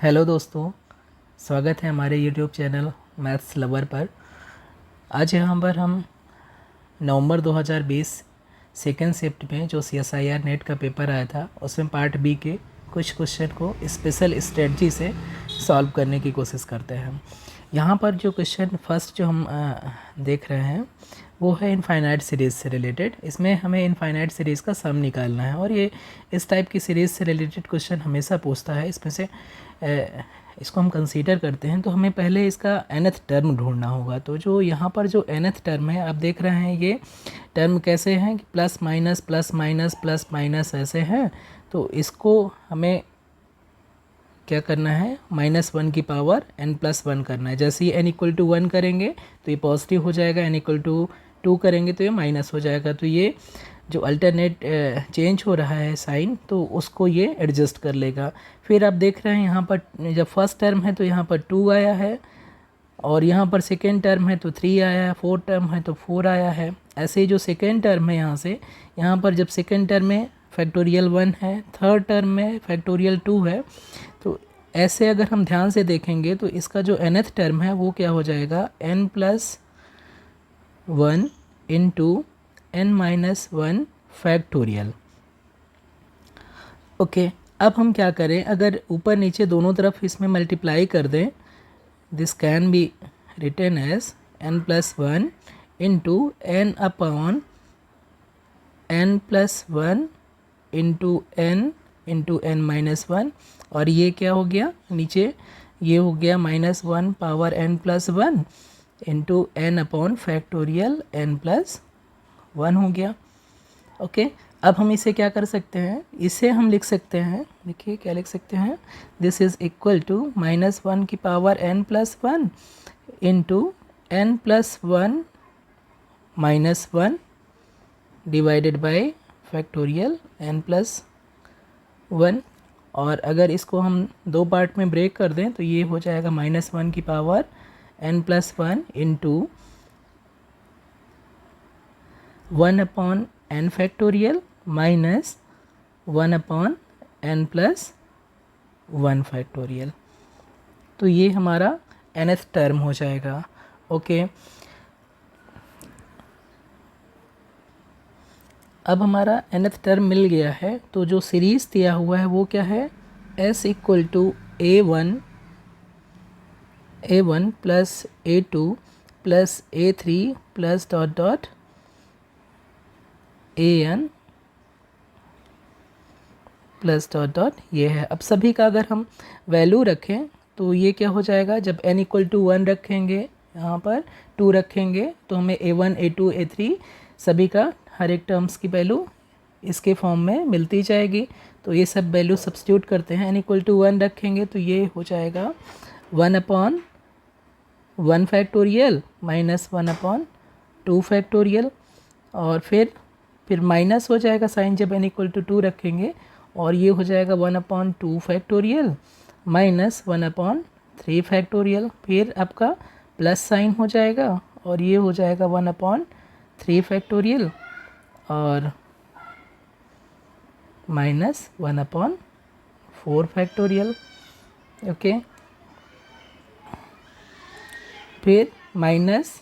Hello दोस्तों, स्वागत है हमारे यूट्यूब चैनल मैथ्स लवर पर। आज यहाँ पर हम नवंबर 2020 सेकेंड शिफ्ट में जो CSIR नेट का पेपर आया था उसमें पार्ट बी के कुछ क्वेश्चन को स्पेशल स्ट्रेटजी से सॉल्व करने की कोशिश करते हैं। यहाँ पर जो क्वेश्चन फर्स्ट जो हम देख रहे हैं वो है इनफाइनाइट सीरीज़ से रिलेटेड। इसमें हमें इनफाइनाइट सीरीज़ का सम निकालना है और ये इस टाइप की सीरीज़ से रिलेटेड क्वेश्चन हमेशा पूछता है। इसमें से इसको हम कंसीडर करते हैं तो हमें पहले इसका nth टर्म ढूंढना होगा। तो जो यहाँ पर जो nth टर्म है आप देख रहे हैं, ये टर्म कैसे हैं कि प्लस माइनस ऐसे हैं। तो इसको हमें क्या करना है, -1 की पावर n+1 करना है। जैसे ही n=1 करेंगे तो ये पॉजिटिव हो जाएगा, n=2 करेंगे तो ये माइनस हो जाएगा। तो ये जो अल्टरनेट चेंज हो रहा है साइन, तो उसको ये एडजस्ट कर लेगा। फिर आप देख रहे हैं यहाँ पर जब फर्स्ट टर्म है तो यहाँ पर 2 आया है, और यहाँ पर सेकेंड टर्म है तो 3 आया है, फोर्थ टर्म है तो 4 आया है। ऐसे ही जो सेकेंड टर्म है यहाँ पर जब सेकेंड टर्म में फैक्टोरियल 1 है, थर्ड टर्म में फैक्टोरियल 2 है। तो ऐसे अगर हम ध्यान से देखेंगे तो इसका जो nth टर्म है वो क्या हो जाएगा, n+1 into n-1 factorial. Okay, अब हम क्या करें, अगर ऊपर नीचे दोनों तरफ इसमें मल्टीप्लाई कर दें, this can be written as n+1 into n/n+1 into n-1, और ये क्या हो गया नीचे, ये हो गया -1 पावर n+1 इंटू n/फैक्टोरियल n+1 हो गया। ओके, अब हम इसे क्या कर सकते हैं, इसे हम लिख सकते हैं, देखिए क्या लिख सकते हैं, दिस इज़ इक्वल टू -1 की power n+1 into n+1 -1 divided by factorial n+1। और अगर इसको हम दो पार्ट में ब्रेक कर दें तो ये हो जाएगा -1 की power n+1 into 1/n factorial minus 1/n+1 factorial. तो ये हमारा nth टर्म हो जाएगा। ओके, अब हमारा nth टर्म मिल गया है। तो जो सीरीज़ दिया हुआ है वो क्या है, s equal to a1 plus a2 plus a3 plus dot dot an plus dot dot ये है। अब सभी का अगर हम वैल्यू रखें तो ये क्या हो जाएगा, जब n=1 रखेंगे, यहाँ पर 2 रखेंगे तो हमें a1 a2 a3 सभी का हर एक टर्म्स की वैल्यू इसके फॉर्म में मिलती जाएगी। तो ये सब वैल्यू सब्स्टिट्यूट करते हैं, n=1 रखेंगे तो ये हो जाएगा 1/1 फैक्टोरियल माइनस 1/2 फैक्टोरियल, और फिर माइनस हो जाएगा साइन जब n=2 रखेंगे, और ये हो जाएगा 1/2 फैक्टोरियल माइनस 1/3 फैक्टोरियल। फिर आपका प्लस साइन हो जाएगा और ये हो जाएगा 1/3 फैक्टोरियल और माइनस 1/4 फैक्टोरियल। ओके, फिर माइनस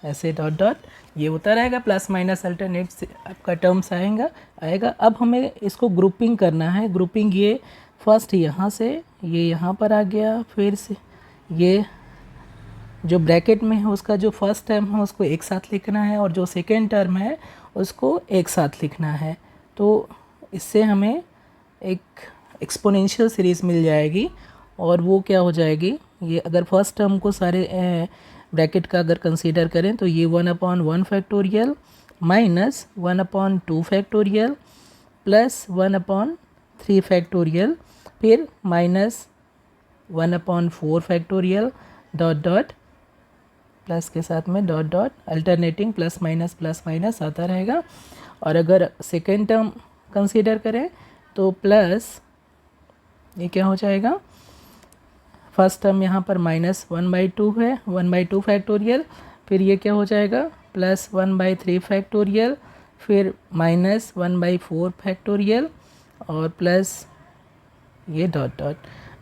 ऐसे डॉट डॉट ये होता रहेगा, प्लस माइनस अल्टरनेट से आपका टर्म्स आएगा। अब हमें इसको ग्रुपिंग करना है। ग्रुपिंग ये फर्स्ट यहाँ से ये यहाँ पर आ गया, फिर से ये जो ब्रैकेट में है उसका जो फर्स्ट टर्म है उसको एक साथ लिखना है, और जो सेकेंड टर्म है उसको एक साथ लिखना है। तो इससे हमें एक एक्सपोनेंशियल सीरीज़ मिल जाएगी, और वो क्या हो जाएगी, ये अगर फर्स्ट टर्म को सारे ब्रैकेट का अगर कंसीडर करें तो ये 1/1 factorial minus 1/2 factorial plus 1/3 factorial, फिर minus 1/4 factorial dot dot plus के साथ में dot dot alternating plus minus आता रहेगा। और अगर सेकेंड टर्म कंसीडर करें तो प्लस ये क्या हो जाएगा, फर्स्ट टर्म यहाँ पर -1/2 है, 1/2 फैक्टोरियल, फिर ये क्या हो जाएगा प्लस 1/3 फैक्टोरियल, फिर माइनस 1/4 फैक्टोरियल और प्लस ये डॉट डॉट।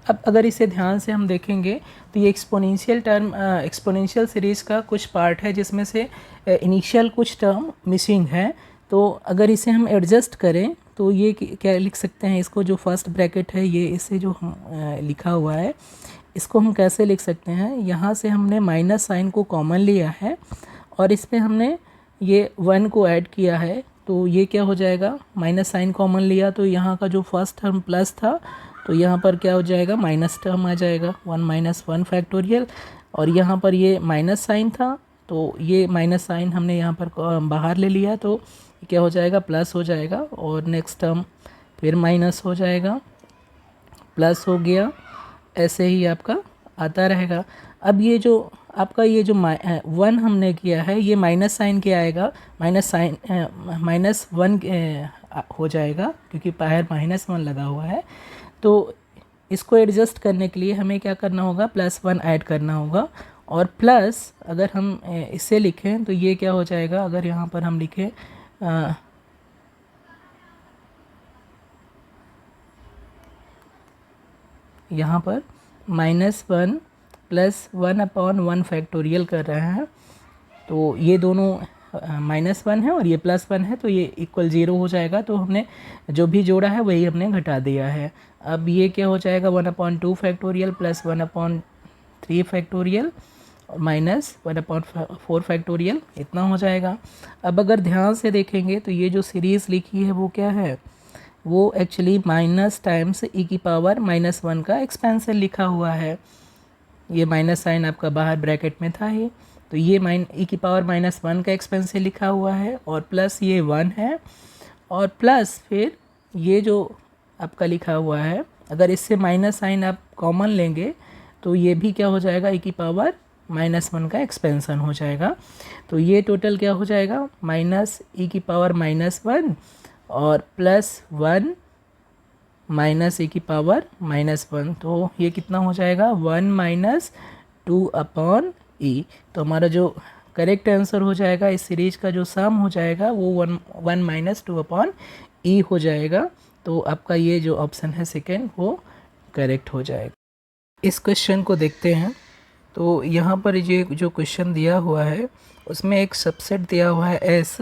अब अगर इसे ध्यान से हम देखेंगे तो ये एक्सपोनेंशियल सीरीज़ का कुछ पार्ट है जिसमें से इनिशियल कुछ टर्म मिसिंग है। तो अगर इसे हम एडजस्ट करें तो ये क्या लिख सकते हैं, इसको जो फर्स्ट ब्रैकेट है ये इसे जो लिखा हुआ है इसको हम कैसे लिख सकते हैं, यहाँ से हमने माइनस साइन को कॉमन लिया है और इस पर हमने ये 1 को ऐड किया है, तो ये क्या हो जाएगा, माइनस साइन कॉमन लिया तो यहाँ का जो फर्स्ट टर्म प्लस था तो यहाँ पर क्या हो जाएगा, माइनस टर्म आ जाएगा 1 माइनस 1 फैक्टोरियल, और यहाँ पर ये माइनस साइन था तो ये माइनस साइन हमने यहाँ पर बाहर ले लिया तो क्या हो जाएगा, प्लस हो जाएगा, और नेक्स्ट टर्म फिर माइनस हो जाएगा, प्लस हो गया, ऐसे ही आपका आता रहेगा। अब ये जो आपका ये जो 1 हमने किया है ये माइनस साइन क्या आएगा, माइनस 1 हो जाएगा क्योंकि बाहर -1 लगा हुआ है। तो इसको एडजस्ट करने के लिए हमें क्या करना होगा, +1 ऐड करना होगा, और प्लस अगर हम इसे लिखें तो ये क्या हो जाएगा, अगर यहाँ पर हम लिखें यहाँ पर -1 + 1/1 फैक्टोरियल कर रहे हैं तो ये दोनों -1 है और ये +1 है तो ये इक्वल 0 हो जाएगा। तो हमने जो भी जोड़ा है वही हमने घटा दिया है। अब ये क्या हो जाएगा, 1/2 फैक्टोरियल + 1/3 फैक्टोरियल -1/4 फैक्टोरियल, इतना हो जाएगा। अब अगर ध्यान से देखेंगे तो ये जो सीरीज़ लिखी है वो क्या है, वो एक्चुअली माइनस टाइम्स e⁻⁻1 का एक्सपेंशन लिखा हुआ है। ये माइनस साइन आपका बाहर ब्रैकेट में था ही, तो ये e⁻⁻1 का एक्सपेंशन लिखा हुआ है, और प्लस ये 1 है, और प्लस फिर ये जो आपका लिखा हुआ है, अगर इससे माइनस साइन आप कॉमन लेंगे तो ये भी क्या हो जाएगा, e⁻⁻1 का एक्सपेंशन हो जाएगा। तो ये टोटल क्या हो जाएगा, -e⁻⁻1 और +1 -e⁻⁻1, तो ये कितना हो जाएगा, 1 - 2/e। तो हमारा जो करेक्ट आंसर हो जाएगा इस सीरीज का जो सम हो जाएगा वो 1 - 2/e हो जाएगा। तो आपका ये जो ऑप्शन है सेकेंड वो करेक्ट हो जाएगा। इस क्वेश्चन को देखते हैं। तो यहाँ पर ये जो क्वेश्चन दिया हुआ है उसमें एक सबसेट दिया हुआ है S।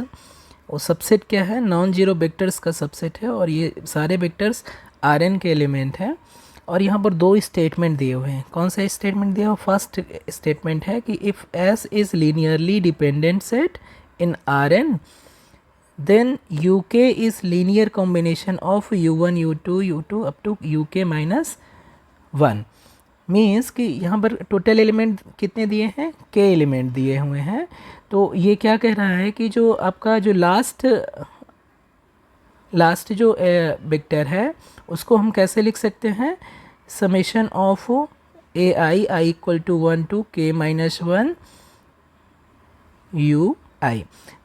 वो सबसेट क्या है, नॉन जीरो वेक्टर्स का सबसेट है, और ये सारे वेक्टर्स Rn के एलिमेंट हैं। और यहाँ पर 2 स्टेटमेंट दिए हुए हैं। कौन सा स्टेटमेंट दिया हुआ, फर्स्ट स्टेटमेंट है कि if S is linearly dependent set in Rn then UK is linear combination of U1 U2 U2 up to UK -1। Means कि यहाँ पर टोटल एलिमेंट कितने दिए हैं, k एलिमेंट दिए हुए हैं। तो ये क्या कह रहा है कि जो आपका जो लास्ट जो वेक्टर है उसको हम कैसे लिख सकते हैं, summation of ai i = 1 to k - 1 ui।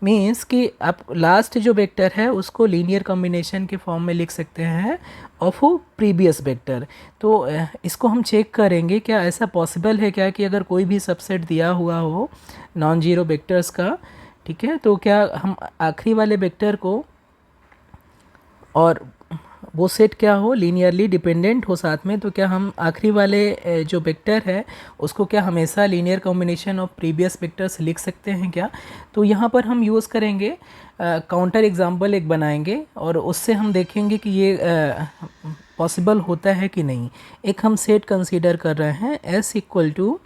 Means कि आप लास्ट जो वेक्टर है उसको लीनियर कॉम्बिनेशन के फॉर्म में लिख सकते हैं ऑफ प्रीवियस वेक्टर। तो इसको हम चेक करेंगे क्या ऐसा पॉसिबल है क्या कि अगर कोई भी सबसेट दिया हुआ हो नॉन जीरो वेक्टर्स का, ठीक है, तो क्या हम आखिरी वाले वेक्टर को और वो सेट क्या हो, लीनियरली डिपेंडेंट हो साथ में, तो क्या हम आखिरी वाले जो वेक्टर है उसको क्या हमेशा linear combination of previous vectors लिख सकते हैं क्या। तो यहाँ पर हम यूज़ करेंगे काउंटर एग्जाम्पल एक बनाएंगे और उससे हम देखेंगे कि ये पॉसिबल होता है कि नहीं। एक हम सेट कंसीडर कर रहे हैं S =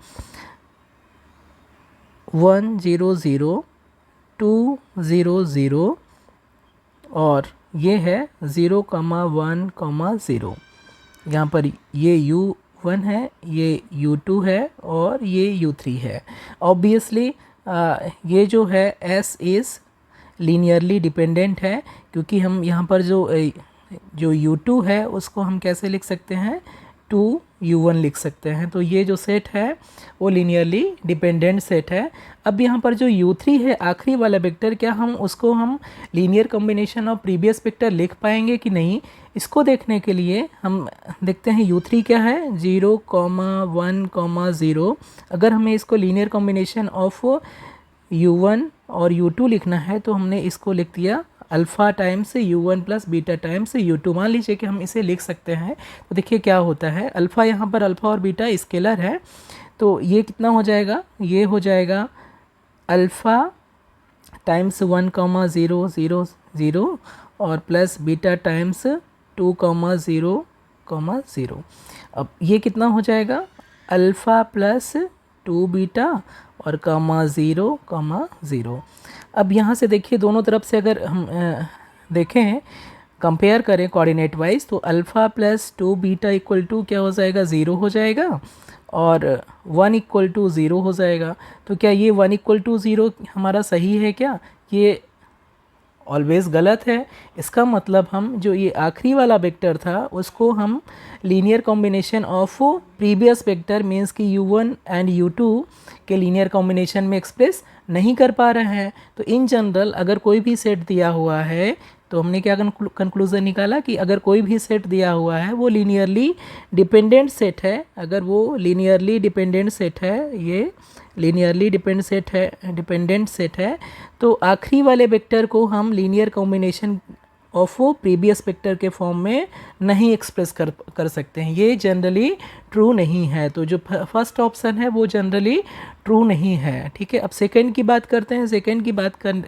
1 0 0 2 0 0 और ये है 0, 1, 0। यहाँ पर ये U1 है, ये U2 है और ये U3 है। ऑब्वियसली ये जो है S इज़ लीनियरली डिपेंडेंट है, क्योंकि हम यहाँ पर जो U2 है उसको हम कैसे लिख सकते हैं, 2U1 लिख सकते हैं। तो ये जो सेट है वो लीनियरली डिपेंडेंट सेट है। अब यहाँ पर जो U3 है आखिरी वाला वेक्टर, क्या हम उसको हम linear combination of previous vector लिख पाएंगे कि नहीं, इसको देखने के लिए हम देखते हैं U3 क्या है, 0, 1, 0। अगर हमें इसको लीनियर कॉम्बिनेशन ऑफ U1 और U2 लिखना है तो हमने इसको लिख दिया alpha times u1 plus beta times u2। मान लीजिए कि हम इसे लिख सकते हैं, तो देखिए क्या होता है, अल्फ़ा यहाँ पर अल्फ़ा और बीटा स्केलर है, तो ये कितना हो जाएगा, ये हो जाएगा अल्फ़ा टाइम्स 1,0,0,0 और प्लस बीटा टाइम्स 2,0,0,0। अब ये कितना हो जाएगा, अल्फ़ा प्लस 2 बीटा और कॉमा 0,0। अब यहाँ से देखिए दोनों तरफ से अगर हम देखें, कंपेयर करें कोऑर्डिनेट वाइज, तो alpha plus 2 beta equal to क्या हो जाएगा, 0 हो जाएगा, और 1 इक्वल टू 0 हो जाएगा। तो क्या ये 1 इक्वल टू 0 हमारा सही है क्या, ये ऑलवेज़ गलत है। इसका मतलब हम जो ये आखिरी वाला वेक्टर था उसको हम linear combination of previous vector means कि u1 एंड u2 के लीनियर कॉम्बिनेशन में एक्सप्रेस नहीं कर पा रहे हैं। तो इन जनरल अगर कोई भी सेट दिया हुआ है, तो हमने क्या कंक्लूज़न निकाला कि अगर कोई भी सेट दिया हुआ है वो लीनियरली डिपेंडेंट सेट है। अगर वो लीनियरली डिपेंडेंट सेट है, ये लीनियरली डिपेंडेंट सेट है, तो आखिरी वाले वेक्टर को हम linear combination of previous vector के फॉर्म में नहीं एक्सप्रेस कर सकते हैं। ये जनरली ट्रू नहीं है, तो जो फर्स्ट ऑप्शन है वो जनरली ट्रू नहीं है। ठीक है, अब सेकंड की बात करते हैं।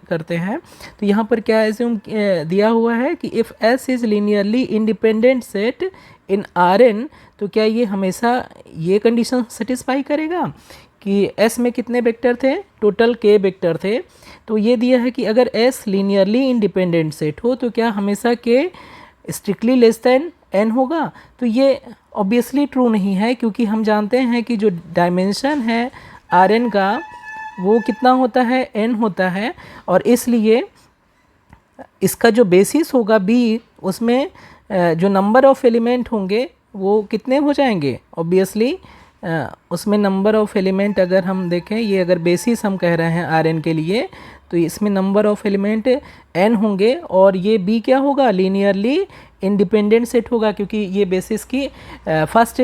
करते हैं तो यहाँ पर क्या एज्यूम दिया हुआ है कि if S is linearly independent set in R N, तो क्या ये हमेशा ये कंडीशन सेटिस्फाई करेगा कि S में कितने वेक्टर थे, टोटल K वेक्टर थे। तो ये दिया है कि अगर S लीनियरली इंडिपेंडेंट सेट हो तो क्या हमेशा K strictly less than N होगा। तो ये ऑब्वियसली ट्रू नहीं है, क्योंकि हम जानते हैं कि जो डायमेंशन है Rn का वो कितना होता है, N होता है, और इसलिए इसका जो बेसिस होगा B, उसमें जो नंबर ऑफ़ एलिमेंट होंगे वो कितने हो जाएंगे, ऑब्वियसली उसमें नंबर ऑफ़ एलिमेंट अगर हम देखें, ये अगर बेसिस हम कह रहे हैं Rn के लिए, तो इसमें नंबर ऑफ़ एलिमेंट n होंगे, और ये B क्या होगा, लीनियरली इंडिपेंडेंट सेट होगा, क्योंकि ये बेसिस की फर्स्ट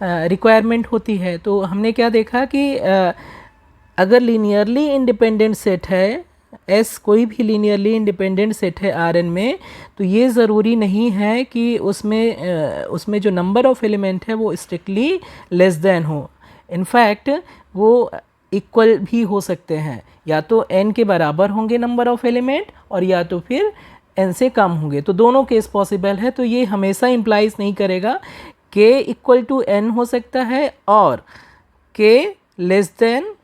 रिक्वायरमेंट होती है। तो हमने क्या देखा कि अगर लीनियरली इंडिपेंडेंट सेट है S, कोई भी लीनियरली इंडिपेंडेंट सेट है Rn में, तो ये ज़रूरी नहीं है कि उसमें जो नंबर ऑफ़ एलिमेंट है वो स्ट्रिक्टली लेस देन हो। इनफैक्ट वो इक्वल भी हो सकते हैं, या तो n के बराबर होंगे नंबर ऑफ़ एलिमेंट, और या तो फिर n से कम होंगे। तो दोनों केस पॉसिबल है। तो ये हमेशा इम्प्लाइज नहीं करेगा, k इक्वल टू n हो सकता है और k लेस देन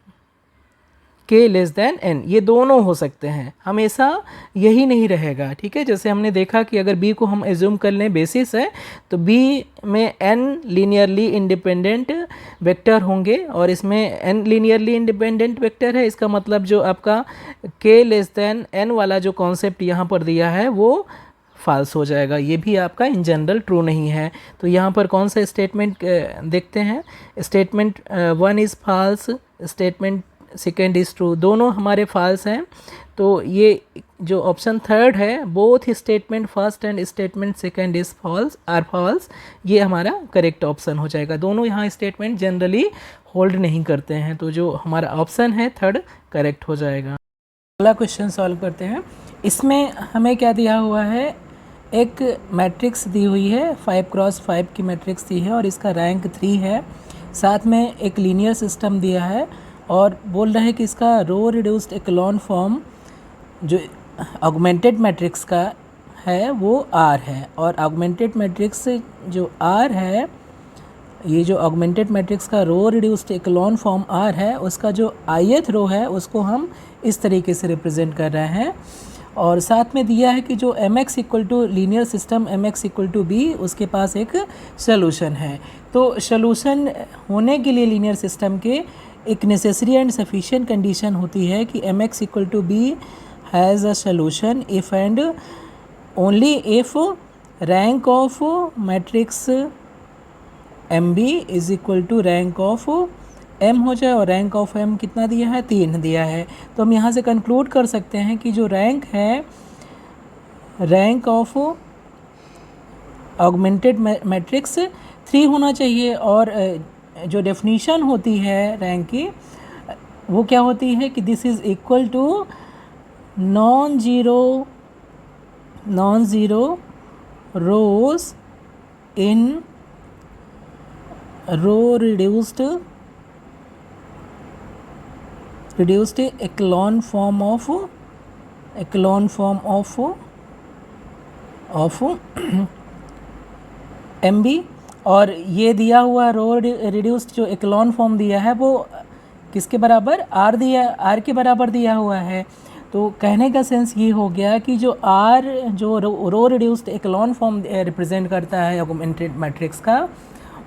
n, ये दोनों हो सकते हैं, हमेशा यही नहीं रहेगा। ठीक है, जैसे हमने देखा कि अगर b को हम एज्यूम कर लें बेसिस है, तो b में n लीनियरली इंडिपेंडेंट वेक्टर होंगे, और इसमें n लीनियरली इंडिपेंडेंट वेक्टर है। इसका मतलब जो आपका k लेस देन n वाला जो कॉन्सेप्ट यहाँ पर दिया है वो फॉल्स हो जाएगा। ये भी आपका इन जनरल ट्रू नहीं है। तो यहाँ पर कौन सा स्टेटमेंट देखते हैं, statement 1 is false, statement second is true, दोनों हमारे फॉल्स हैं। तो ये जो ऑप्शन थर्ड है, both statement first and statement second is false are false, ये हमारा करेक्ट ऑप्शन हो जाएगा। दोनों यहाँ स्टेटमेंट जनरली होल्ड नहीं करते हैं, तो जो हमारा ऑप्शन है थर्ड करेक्ट हो जाएगा। अगला क्वेश्चन सॉल्व करते हैं। इसमें हमें क्या दिया हुआ है, एक मैट्रिक्स दी हुई है, 5x5 की मैट्रिक्स दी है, और इसका रैंक 3 है। साथ में एक लीनियर सिस्टम दिया है, और बोल रहे हैं कि इसका रो रिड्यूस्ड एक्लोन फॉर्म जो ऑगमेंटेड मैट्रिक्स का है वो R है, और ऑगमेंटेड मैट्रिक्स जो R है, ये जो ऑगमेंटेड मैट्रिक्स का रो रिड्यूस्ड एक्लोन फॉर्म R है, उसका जो ith रो है उसको हम इस तरीके से रिप्रेजेंट कर रहे हैं। और साथ में दिया है कि जो mx equal to linear system mx equal to b, उसके पास एक सॉल्यूशन है। तो सॉल्यूशन होने के लिए लीनियर सिस्टम के एक नेसेसरी एंड सफिशिएंट कंडीशन होती है कि mx equal to b has a solution if and only if rank of matrix mb is equal to rank of m हो जाए, और रैंक ऑफ m कितना दिया है, 3 दिया है। तो हम यहाँ से कंक्लूड कर सकते हैं कि जो रैंक है, रैंक ऑफ ऑगमेंटेड मैट्रिक्स 3 होना चाहिए, और जो डेफिनीशन होती है रैंक की वो क्या होती है कि this is equal to non zero non zero rows in row reduced echelon form of MB। और ये दिया हुआ रो रिड्यूस्ड जो एक्लॉन फॉर्म दिया है वो किसके बराबर, आर के बराबर दिया हुआ है। तो कहने का सेंस ये हो गया कि जो आर जो रो रिड्यूस्ड एक्लॉन फॉर्म रिप्रेजेंट करता है ऑगमेंटेड मैट्रिक्स का,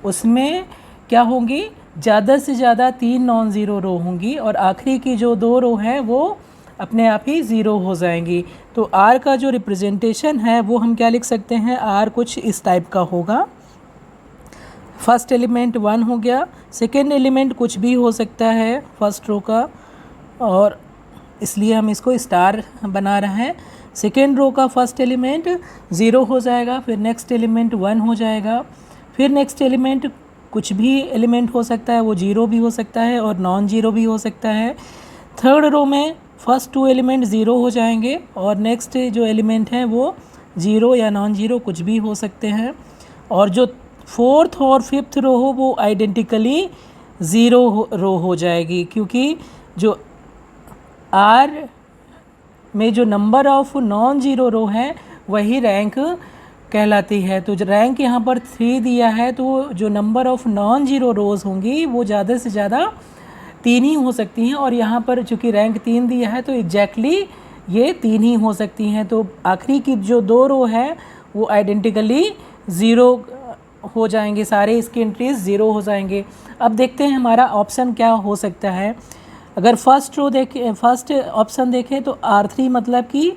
उसमें क्या होंगी, ज़्यादा से ज़्यादा 3 नॉन ज़ीरो रो होंगी और आखिरी की जो 2 रो हैं वो अपने आप ही ज़ीरो हो जाएंगी। तो आर का जो रिप्रेजेंटेशन है वो हम क्या लिख सकते हैं, आर कुछ इस टाइप का होगा। फर्स्ट एलिमेंट 1 हो गया, सेकेंड एलिमेंट कुछ भी हो सकता है फर्स्ट रो का, और इसलिए हम इसको स्टार बना रहे हैं। सेकेंड रो का फर्स्ट एलिमेंट 0 हो जाएगा, फिर नेक्स्ट एलिमेंट 1 हो जाएगा, फिर नेक्स्ट एलिमेंट कुछ भी एलिमेंट हो सकता है, वो 0 भी हो सकता है और नॉन ज़ीरो भी हो सकता है। थर्ड रो में फर्स्ट 2 एलिमेंट 0 हो जाएंगे और नेक्स्ट जो एलिमेंट है वो 0 या नॉन ज़ीरो कुछ भी हो सकते हैं। और जो फोर्थ और फिफ्थ रो हो वो आइडेंटिकली 0 रो हो जाएगी, क्योंकि जो आर में जो number of non zero row है वही रैंक कहलाती है। तो जो रैंक यहाँ पर 3 दिया है, तो जो नंबर ऑफ नॉन ज़ीरो रोज़ होंगी वो ज़्यादा से ज़्यादा 3 ही हो सकती हैं, और यहाँ पर चूँकि रैंक 3 दिया है तो एग्जैक्टली ये 3 ही हो सकती हैं। तो आखिरी की जो 2 रो है वो आइडेंटिकली 0 हो जाएंगे, सारे इसके एंट्रीज 0 हो जाएंगे। अब देखते हैं हमारा ऑप्शन क्या हो सकता है। अगर फर्स्ट ऑप्शन देखें तो R3 मतलब कि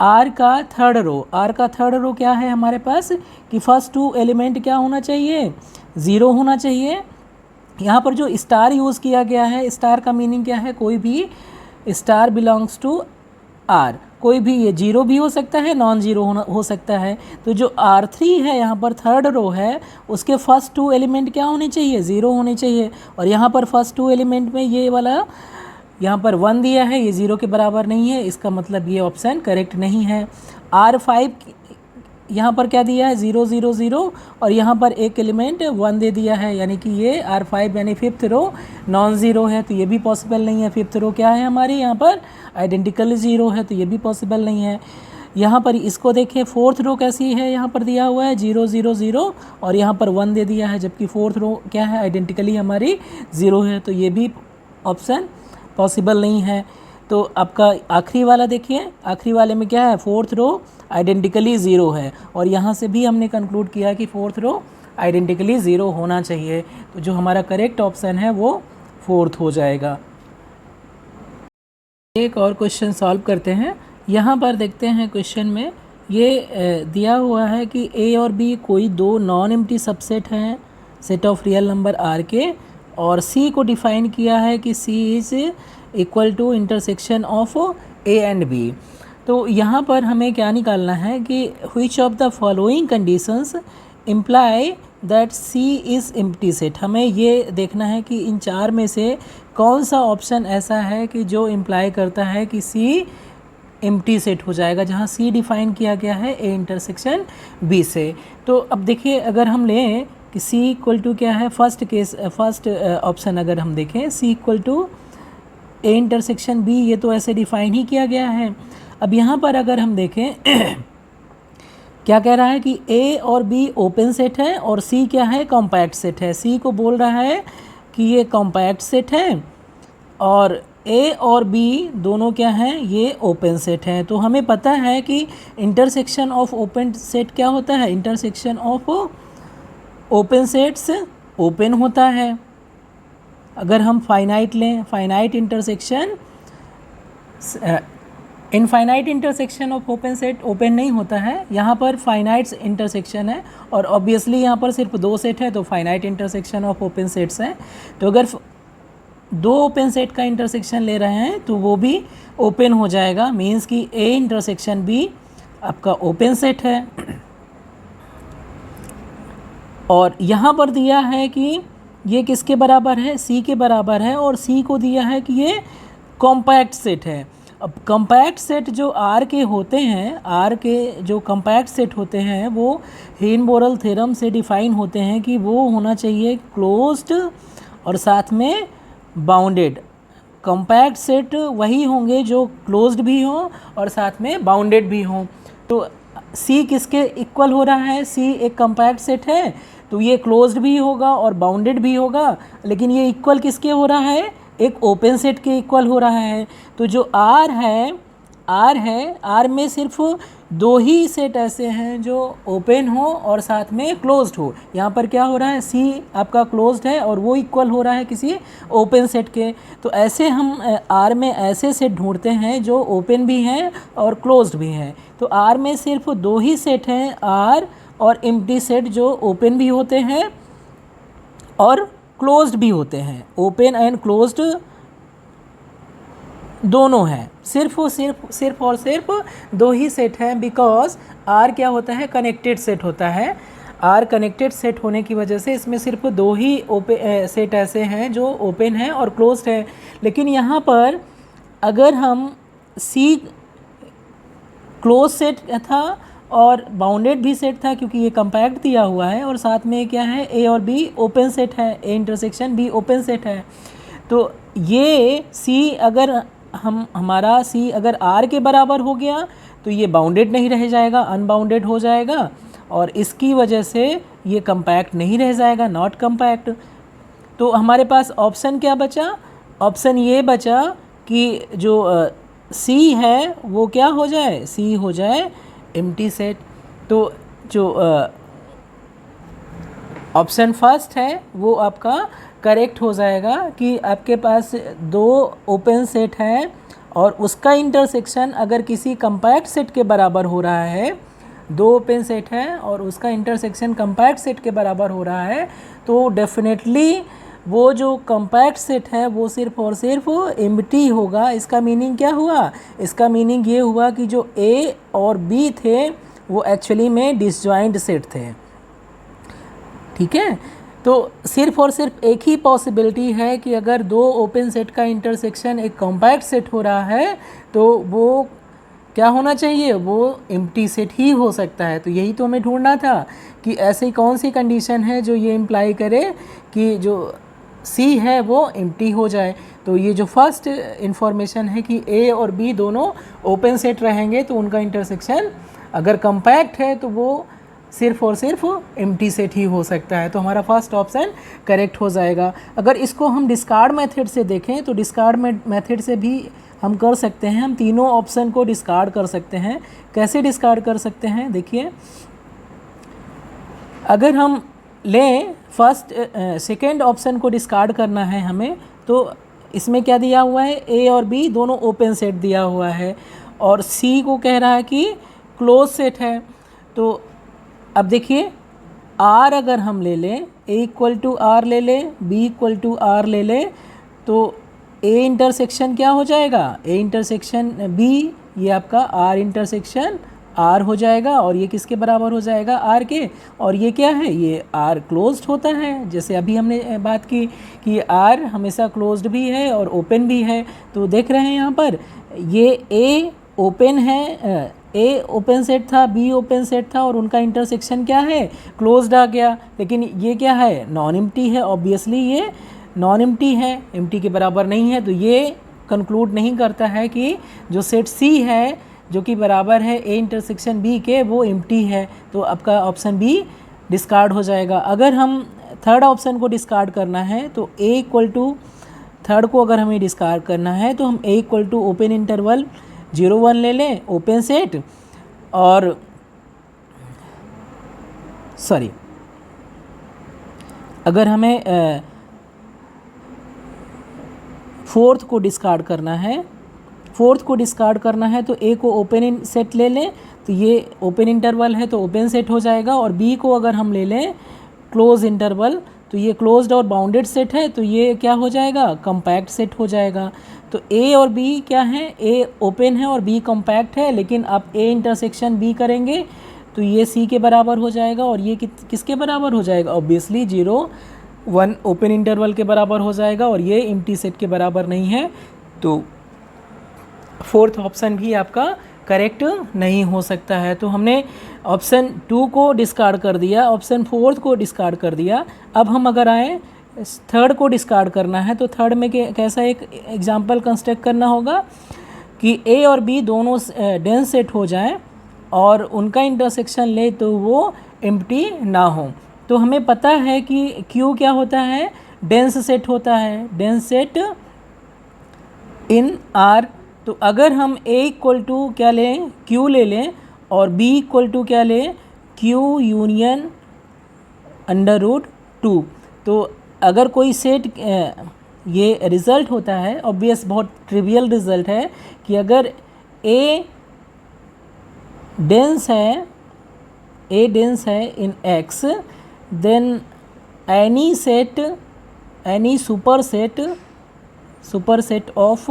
आर का थर्ड रो क्या है हमारे पास कि फर्स्ट 2 एलिमेंट क्या होना चाहिए, 0 होना चाहिए। यहाँ पर जो स्टार यूज़ किया गया है, स्टार का मीनिंग क्या है, कोई भी स्टार बिलोंग्स टू आर, कोई भी ये 0 भी हो सकता है, नॉन ज़ीरो हो सकता है। तो जो R3 है यहाँ पर थर्ड रो है, उसके फर्स्ट 2 एलिमेंट क्या होने चाहिए, 0 होने चाहिए। और यहाँ पर फर्स्ट 2 एलिमेंट में ये वाला यहाँ पर 1 दिया है, ये 0 के बराबर नहीं है, इसका मतलब ये ऑप्शन करेक्ट नहीं है। R5 यहाँ पर क्या दिया है, 0 0 0, और यहाँ पर एक एलिमेंट 1 दे दिया है, यानी कि ये R5 यानी फिफ्थ रो नॉन ज़ीरो है, तो ये भी पॉसिबल नहीं है। फिफ्थ रो क्या है हमारी यहाँ पर आइडेंटिकली 0 है, तो ये भी पॉसिबल नहीं है। यहाँ पर इसको देखें, फोर्थ रो कैसी है, यहाँ पर दिया हुआ है 0 0 0 और यहाँ पर 1 दे दिया है, जबकि फोर्थ रो क्या है आइडेंटिकली हमारी 0 है, तो ये भी ऑप्शन पॉसिबल नहीं है। तो आपका आखिरी वाला देखिए, आखिरी वाले में क्या है, फोर्थ रो आइडेंटिकली 0 है, और यहाँ से भी हमने कंक्लूड किया कि फोर्थ रो आइडेंटिकली 0 होना चाहिए। तो जो हमारा करेक्ट ऑप्शन है वो फोर्थ हो जाएगा। एक और क्वेश्चन सॉल्व करते हैं। यहाँ पर देखते हैं क्वेश्चन में ये दिया हुआ है कि ए और बी कोई 2 नॉन एम्प्टी सबसेट हैं set of real number R के, और सी को डिफाइन किया है कि C is equal to intersection of A and B. तो यहाँ पर हमें क्या निकालना है कि which of the following conditions imply that C is empty set. हमें ये देखना है कि इन 4 में से कौन सा ऑप्शन ऐसा है कि जो इम्प्लाई करता है कि सी एम्प्टी सेट हो जाएगा, जहाँ सी डिफाइन किया गया है ए इंटरसेक्शन बी से। तो अब देखिए, अगर हम लें कि C इक्वल टू क्या है, फर्स्ट ऑप्शन अगर हम देखें C equal to A intersection B, ये तो ऐसे डिफाइन ही किया गया है। अब यहाँ पर अगर हम देखें क्या कह रहा है कि A और B ओपन सेट है और C क्या है, कॉम्पैक्ट सेट है। C को बोल रहा है कि ये कॉम्पैक्ट सेट है और A और B दोनों क्या हैं, ये ओपन सेट हैं। तो हमें पता है कि इंटरसेक्शन ऑफ ओपन सेट क्या होता है, intersection of open sets open होता है। अगर हम फाइनाइट लें, finite intersection infinite intersection of open set open नहीं होता है, यहाँ पर फाइनाइट इंटरसेक्शन है, और ऑब्वियसली यहाँ पर सिर्फ 2 सेट है तो finite intersection of open sets हैं। तो अगर 2 ओपन सेट का इंटरसेक्शन ले रहे हैं तो वो भी ओपन हो जाएगा, मीन्स कि ए इंटरसेक्शन बी आपका ओपन सेट है। और यहाँ पर दिया है कि ये किसके बराबर है, सी के बराबर है, और सी को दिया है कि ये कॉम्पैक्ट सेट है। अब कंपैक्ट सेट जो आर के होते हैं, आर के जो कंपैक्ट सेट होते हैं वो हेन-बोरल थ्योरम से डिफाइन होते हैं कि वो होना चाहिए क्लोज्ड और साथ में बाउंडेड। कंपैक्ट सेट वही होंगे जो क्लोज्ड भी हों और साथ में बाउंडेड भी हों। तो सी किसके इक्वल हो रहा है? सी एक कंपैक्ट सेट है तो ये क्लोज्ड भी होगा और बाउंडेड भी होगा, लेकिन ये इक्वल किसके हो रहा है? एक ओपन सेट के इक्वल हो रहा है। तो जो आर है, आर में सिर्फ दो ही सेट ऐसे हैं जो ओपन हो और साथ में क्लोज्ड हो। यहाँ पर क्या हो रहा है? सी आपका क्लोज्ड है और वो इक्वल हो रहा है किसी ओपन सेट के। तो ऐसे हम आर में ऐसे सेट ढूंढते हैं जो ओपन भी हैं और क्लोज्ड भी हैं। तो आर में सिर्फ दो ही सेट हैं, आर और एम्प्टी सेट, जो ओपन भी होते हैं और क्लोज्ड भी होते हैं। ओपन एंड क्लोज्ड दोनों हैं। सिर्फ और सिर्फ दो ही सेट हैं, बिकॉज आर क्या होता है? कनेक्टेड सेट होता है। आर कनेक्टेड सेट होने की वजह से इसमें सिर्फ दो ही सेट ऐसे हैं जो ओपन है और क्लोज्ड है। लेकिन यहाँ पर अगर हम सी क्लोज सेट था और बाउंडेड भी सेट था, क्योंकि ये कंपैक्ट दिया हुआ है, और साथ में क्या है? ए और बी ओपन सेट है, ए इंटरसेक्शन बी ओपन सेट है। तो ये सी अगर हमारा सी अगर आर के बराबर हो गया तो ये बाउंडेड नहीं रह जाएगा, अनबाउंडेड हो जाएगा, और इसकी वजह से ये कंपैक्ट नहीं रह जाएगा, नॉट कंपैक्ट। तो हमारे पास ऑप्शन क्या बचा? ऑप्शन ये बचा कि जो सी है वो क्या हो जाए? सी हो जाए एम्प्टी सेट। तो जो ऑप्शन फर्स्ट है वो आपका करेक्ट हो जाएगा कि आपके पास दो ओपन सेट है और उसका इंटरसेक्शन अगर किसी कंपैक्ट सेट के बराबर हो रहा है, दो ओपन सेट है और उसका इंटरसेक्शन कंपैक्ट सेट के बराबर हो रहा है, तो डेफिनेटली वो जो कंपैक्ट सेट है वो सिर्फ और सिर्फ एम्प्टी होगा। इसका मीनिंग क्या हुआ? इसका मीनिंग ये हुआ कि जो ए और बी थे वो एक्चुअली में डिसजॉइंट सेट थे। ठीक है, तो सिर्फ और सिर्फ एक ही पॉसिबिलिटी है कि अगर दो ओपन सेट का इंटरसेक्शन एक कॉम्पैक्ट सेट हो रहा है तो वो क्या होना चाहिए? वो एम्प्टी सेट ही हो सकता है। तो यही तो हमें ढूंढना था कि ऐसी कौन सी कंडीशन है जो ये इम्प्लाई करे कि जो सी है वो एम्प्टी हो जाए। तो ये जो फर्स्ट इंफॉर्मेशन है कि ए और बी दोनों ओपन सेट रहेंगे तो उनका इंटरसेक्शन अगर कॉम्पैक्ट है तो वो सिर्फ और सिर्फ एम्प्टी सेट ही हो सकता है। तो हमारा फर्स्ट ऑप्शन करेक्ट हो जाएगा। अगर इसको हम डिस्कार्ड मेथड से देखें तो डिस्कार्ड मेथड से भी हम कर सकते हैं, हम तीनों ऑप्शन को डिस्कार्ड कर सकते हैं। कैसे डिस्कार्ड कर सकते हैं? देखिए, अगर हम लें फर्स्ट सेकेंड ऑप्शन को डिस्कार्ड करना है हमें, तो इसमें क्या दिया हुआ है? ए और बी दोनों ओपन सेट दिया हुआ है और सी को कह रहा है कि क्लोज सेट है। तो अब देखिए, आर अगर हम ले लें, ए इक्वल टू आर ले लें, बी इक्वल टू आर ले लें, तो ए इंटरसेक्शन क्या हो जाएगा? ए इंटरसेक्शन बी, ये आपका आर इंटरसेक्शन आर हो जाएगा और ये किसके बराबर हो जाएगा? आर के। और ये क्या है? ये आर क्लोज्ड होता है, जैसे अभी हमने बात की कि आर हमेशा क्लोज्ड भी है और ओपन भी है। तो देख रहे हैं यहाँ पर ये ए ओपन है, ए ओपन सेट था, बी ओपन सेट था और उनका इंटरसेक्शन क्या है? क्लोज्ड आ गया। लेकिन ये क्या है? नॉन एम्प्टी है। ऑब्वियसली ये नॉन एम्प्टी है, एम्प्टी के बराबर नहीं है। तो ये कंक्लूड नहीं करता है कि जो सेट सी है जो कि बराबर है ए इंटरसेक्शन बी के, वो एम्प्टी है। तो आपका ऑप्शन बी डिस्कार्ड हो जाएगा। अगर हम थर्ड ऑप्शन को डिस्कार्ड करना है तो ए इक्वल टू, थर्ड को अगर हमें डिस्कार्ड करना है तो हम ए इक्वल टू ओपन इंटरवल 0-1 ले लें ओपन सेट, और सॉरी, अगर हमें फोर्थ को डिस्कार्ड करना है, तो ए को ओपन सेट ले लें, तो ये ओपन इंटरवल है तो ओपन सेट हो जाएगा, और बी को अगर हम ले लें क्लोज इंटरवल तो ये क्लोज्ड और बाउंडेड सेट है, तो ये क्या हो जाएगा? कंपैक्ट सेट हो जाएगा। तो ए और बी क्या है? ए ओपन है और बी कंपैक्ट है, लेकिन आप ए इंटरसेक्शन बी करेंगे तो ये सी के बराबर हो जाएगा, और ये किसके बराबर हो जाएगा? ऑब्वियसली 0-1 ओपन इंटरवल के बराबर हो जाएगा, और ये एम्प्टी सेट के बराबर नहीं है। तो फोर्थ ऑप्शन भी आपका करेक्ट नहीं हो सकता है। तो हमने ऑप्शन 2 को डिस्कार्ड कर दिया, ऑप्शन 4 को डिस्कार्ड कर दिया। अब हम अगर आए थर्ड को डिस्कार्ड करना है, तो थर्ड में कैसा एक एग्जांपल कंस्ट्रक्ट करना होगा कि ए और बी दोनों डेंस सेट हो जाएं और उनका इंटरसेक्शन ले तो वो एम्प्टी ना हो। तो हमें पता है कि क्यू क्या होता है, डेंस सेट होता है, डेंस सेट इन आर। तो अगर हम ए इक्वल टू क्या लें, क्यू ले लें, और बी इक्वल टू क्या लें, क्यू यूनियन अंडर रूट 2। तो अगर कोई सेट ये रिज़ल्ट होता है, ऑब्वियस बहुत ट्रिवियल रिज़ल्ट है कि अगर ए डेंस है in X, then any superset of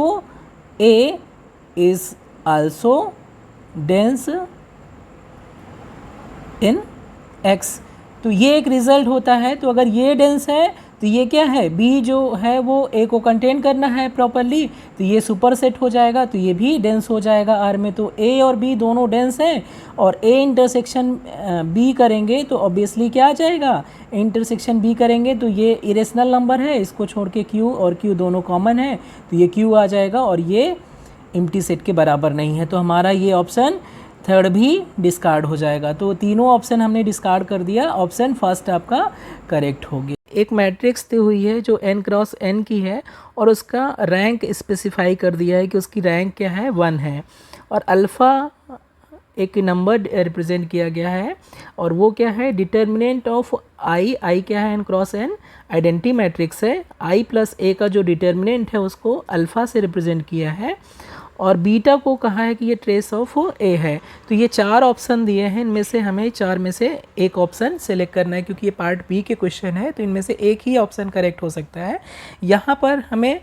A is also dense in X। तो ये एक रिज़ल्ट होता है। तो अगर ये डेंस है तो ये क्या है, B जो है वो A को कंटेन करना है प्रॉपरली, तो ये सुपर सेट हो जाएगा, तो ये भी डेंस हो जाएगा R में। तो A और B दोनों डेंस हैं और A इंटरसेक्शन B करेंगे तो ऑब्वियसली क्या आ जाएगा, इंटरसेक्शन B करेंगे तो ये इरेशनल नंबर है, इसको छोड़ के Q और Q दोनों कॉमन है, तो ये Q आ जाएगा और ये एम्प्टी सेट के बराबर नहीं है। तो हमारा ये ऑप्शन थर्ड भी डिस्कार्ड हो जाएगा। तो तीनों ऑप्शन हमने डिस्कार्ड कर दिया, ऑप्शन फर्स्ट आपका करेक्ट हो गया। एक मैट्रिक्स दी हुई है जो n क्रॉस n की है और उसका रैंक स्पेसिफाई कर दिया है कि उसकी रैंक क्या है, 1 है, और अल्फ़ा एक नंबर रिप्रेजेंट किया गया है और वो क्या है, डिटर्मिनेंट ऑफ आई क्या है, n cross n identity matrix है, i प्लस a का जो डिटर्मिनेंट है उसको अल्फ़ा से रिप्रेजेंट किया है और बीटा को कहा है कि ये ट्रेस ऑफ ए है। तो ये 4 ऑप्शन दिए हैं, इनमें से हमें 4 में से एक ऑप्शन सेलेक्ट करना है क्योंकि ये पार्ट बी के क्वेश्चन है, तो इनमें से एक ही ऑप्शन करेक्ट हो सकता है। यहाँ पर हमें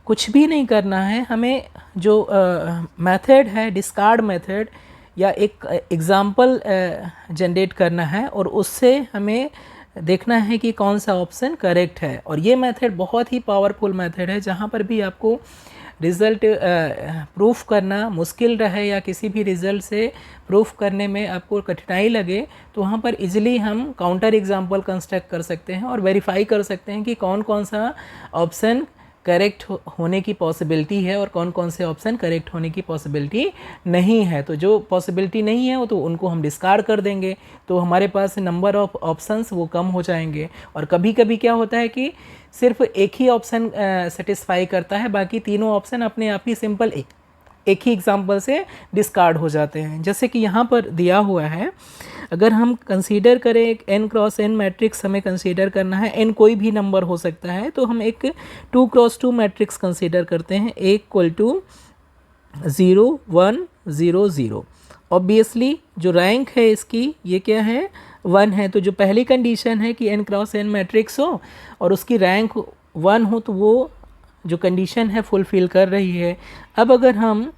कुछ भी नहीं करना है, हमें जो मेथड है डिस्कार्ड मेथड या एक एग्ज़ाम्पल जनरेट करना है और उससे हमें देखना है कि कौन सा ऑप्शन करेक्ट है। और ये मेथड बहुत ही पावरफुल मेथड है, जहाँ पर भी आपको रिज़ल्ट प्रूफ करना मुश्किल रहे या किसी भी रिज़ल्ट से प्रूफ करने में आपको कठिनाई लगे, तो वहाँ पर इजीली हम काउंटर एग्जांपल कंस्ट्रक्ट कर सकते हैं और वेरीफाई कर सकते हैं कि कौन कौन सा ऑप्शन करेक्ट होने की पॉसिबिलिटी है और कौन कौन से ऑप्शन करेक्ट होने की पॉसिबिलिटी नहीं है। तो जो पॉसिबिलिटी नहीं है वो तो उनको हम डिस्कार्ड कर देंगे, तो हमारे पास नंबर ऑफ ऑप्शंस वो कम हो जाएंगे। और कभी कभी क्या होता है कि सिर्फ एक ही ऑप्शन सेटिस्फाई करता है, बाकी तीनों ऑप्शन अपने आप ही सिंपल एक ही एग्जाम्पल से डिस्कार्ड हो जाते हैं। जैसे कि यहाँ पर दिया हुआ है, अगर हम कंसीडर करें एक n क्रॉस n मैट्रिक्स हमें कंसीडर करना है, n कोई भी नंबर हो सकता है, तो हम एक 2 क्रॉस 2 मैट्रिक्स कंसीडर करते हैं, a इक्वल टू 0 1 0 0। ऑब्वियसली जो रैंक है इसकी ये क्या है, 1 है। तो जो पहली कंडीशन है कि n क्रॉस n मैट्रिक्स हो और उसकी रैंक 1 हो, तो वो जो कंडीशन है फुलफ़िल कर रही है। अब अगर हम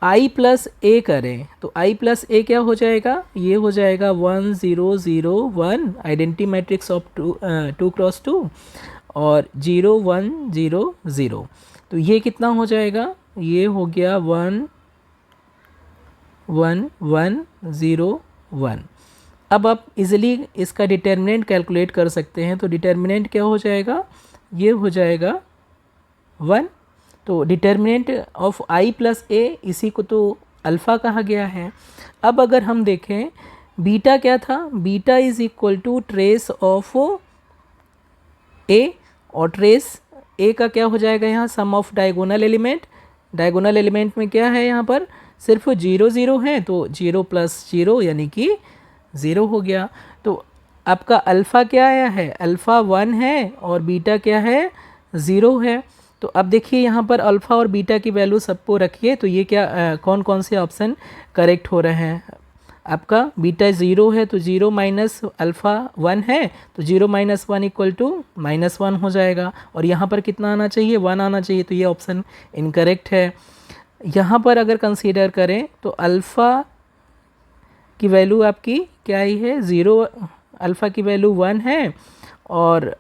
i प्लस ए करें तो i प्लस ए क्या हो जाएगा, ये हो जाएगा 1 0 0 1 आइडेंटिटी मैट्रिक्स ऑफ 2 क्रॉस 2 और 0 1 0 0। तो ये कितना हो जाएगा, ये हो गया 1 1 1 0 1। अब आप इजीली इसका डिटर्मिनेंट कैलकुलेट कर सकते हैं। तो डिटर्मिनेंट क्या हो जाएगा, ये हो जाएगा 1। तो डिटर्मिनेंट ऑफ i प्लस ए, इसी को तो अल्फ़ा कहा गया है। अब अगर हम देखें बीटा क्या था, beta is equal to trace of A, और ट्रेस ए का क्या हो जाएगा यहाँ, sum of diagonal element. Diagonal element में क्या है, यहाँ पर सिर्फ 0 0 है, तो 0 प्लस 0 यानी कि 0 हो गया। तो आपका अल्फ़ा क्या आया है, अल्फ़ा 1 है और बीटा क्या है, 0 है। तो अब देखिए यहाँ पर अल्फ़ा और बीटा की वैल्यू सबको रखिए, तो ये क्या कौन कौन से ऑप्शन करेक्ट हो रहे हैं। आपका बीटा 0 है तो 0 माइनस अल्फ़ा 1 है, तो 0 माइनस 1 इक्वल टू -1 हो जाएगा। और यहाँ पर कितना आना चाहिए, 1 आना चाहिए, तो ये ऑप्शन इनकरेक्ट है। यहाँ पर अगर कंसीडर करें तो अल्फ़ा की वैल्यू आपकी क्या आई है, 0, अल्फ़ा की वैल्यू 1 है और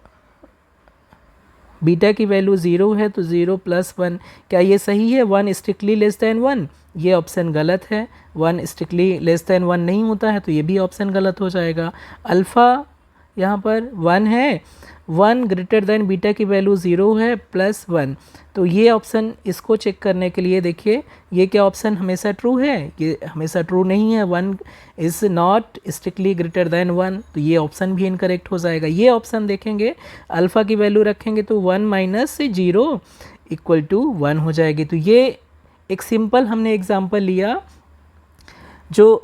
बीटा की वैल्यू 0 है तो 0 + 1, क्या ये सही है? 1 स्ट्रिक्टली लेस दैन 1, ये ऑप्शन गलत है। 1 स्ट्रिक्टली लेस दैन 1 नहीं होता है तो ये भी ऑप्शन गलत हो जाएगा। अल्फ़ा यहाँ पर 1 है, 1 ग्रेटर देन बीटा की वैल्यू 0 है +1, तो ये ऑप्शन, इसको चेक करने के लिए देखिए ये क्या ऑप्शन हमेशा ट्रू है? ये हमेशा ट्रू नहीं है, 1 is not strictly greater than 1, तो ये ऑप्शन भी इनकरेक्ट हो जाएगा। ये ऑप्शन देखेंगे, अल्फ़ा की वैल्यू रखेंगे तो 1 - 0 = 1 हो जाएगी। तो ये एक सिंपल हमने एग्जांपल लिया, जो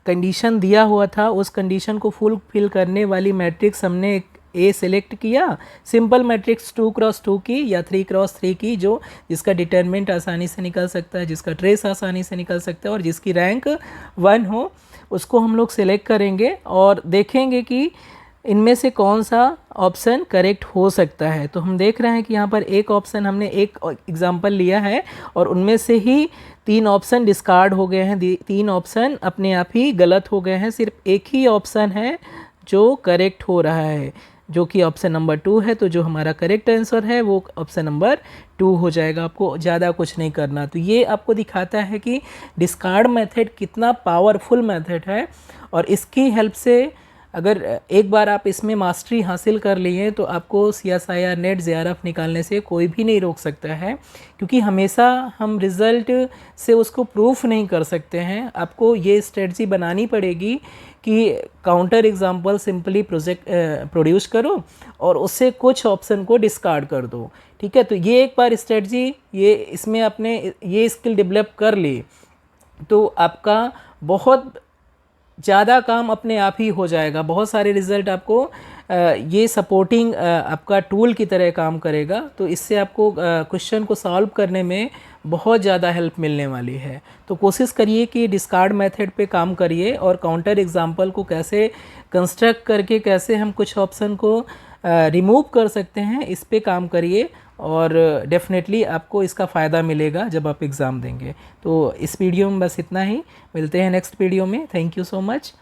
कंडीशन दिया हुआ था उस कंडीशन को फुलफिल करने वाली मैट्रिक्स हमने एक ए सेलेक्ट किया, सिंपल मैट्रिक्स 2 × 2 की या 3 × 3 की, जो जिसका डिटरमिनेंट आसानी से निकल सकता है, जिसका ट्रेस आसानी से निकल सकता है और जिसकी रैंक 1 हो, उसको हम लोग सेलेक्ट करेंगे और देखेंगे कि इनमें से कौन सा ऑप्शन करेक्ट हो सकता है। तो हम देख रहे हैं कि यहाँ पर एक ऑप्शन, हमने एक एग्जांपल लिया है और उनमें से ही 3 ऑप्शन डिस्कार्ड हो गए हैं, 3 ऑप्शन अपने आप ही गलत हो गए हैं, सिर्फ एक ही ऑप्शन है जो करेक्ट हो रहा है, जो कि ऑप्शन नंबर 2 है। तो जो हमारा करेक्ट आंसर है वो ऑप्शन नंबर 2 हो जाएगा, आपको ज़्यादा कुछ नहीं करना। तो ये आपको दिखाता है कि डिस्कार्ड मेथड कितना पावरफुल मेथड है और इसकी हेल्प से अगर एक बार आप इसमें मास्टरी हासिल कर लिए तो आपको CSIR नेट JRF निकालने से कोई भी नहीं रोक सकता है, क्योंकि हमेशा हम रिज़ल्ट से उसको प्रूफ नहीं कर सकते हैं। आपको ये स्ट्रेटजी बनानी पड़ेगी कि काउंटर एग्जांपल सिंपली प्रोड्यूस करो और उससे कुछ ऑप्शन को डिस्कार्ड कर दो, ठीक है। तो ये एक बार स्ट्रेटजी, ये इसमें आपने ये स्किल डेवलप कर ली तो आपका बहुत ज़्यादा काम अपने आप ही हो जाएगा, बहुत सारे रिज़ल्ट आपको ये सपोर्टिंग आपका टूल की तरह काम करेगा। तो इससे आपको क्वेश्चन को सॉल्व करने में बहुत ज़्यादा हेल्प मिलने वाली है। तो कोशिश करिए कि डिस्कार्ड मेथड पे काम करिए और काउंटर एग्जांपल को कैसे कंस्ट्रक्ट करके कैसे हम कुछ ऑप्शन को रिमूव कर सकते हैं, इस पे काम करिए और डेफिनेटली आपको इसका फ़ायदा मिलेगा जब आप एग्ज़ाम देंगे। तो इस वीडियो में बस इतना ही, मिलते हैं नेक्स्ट वीडियो में। Thank you so much.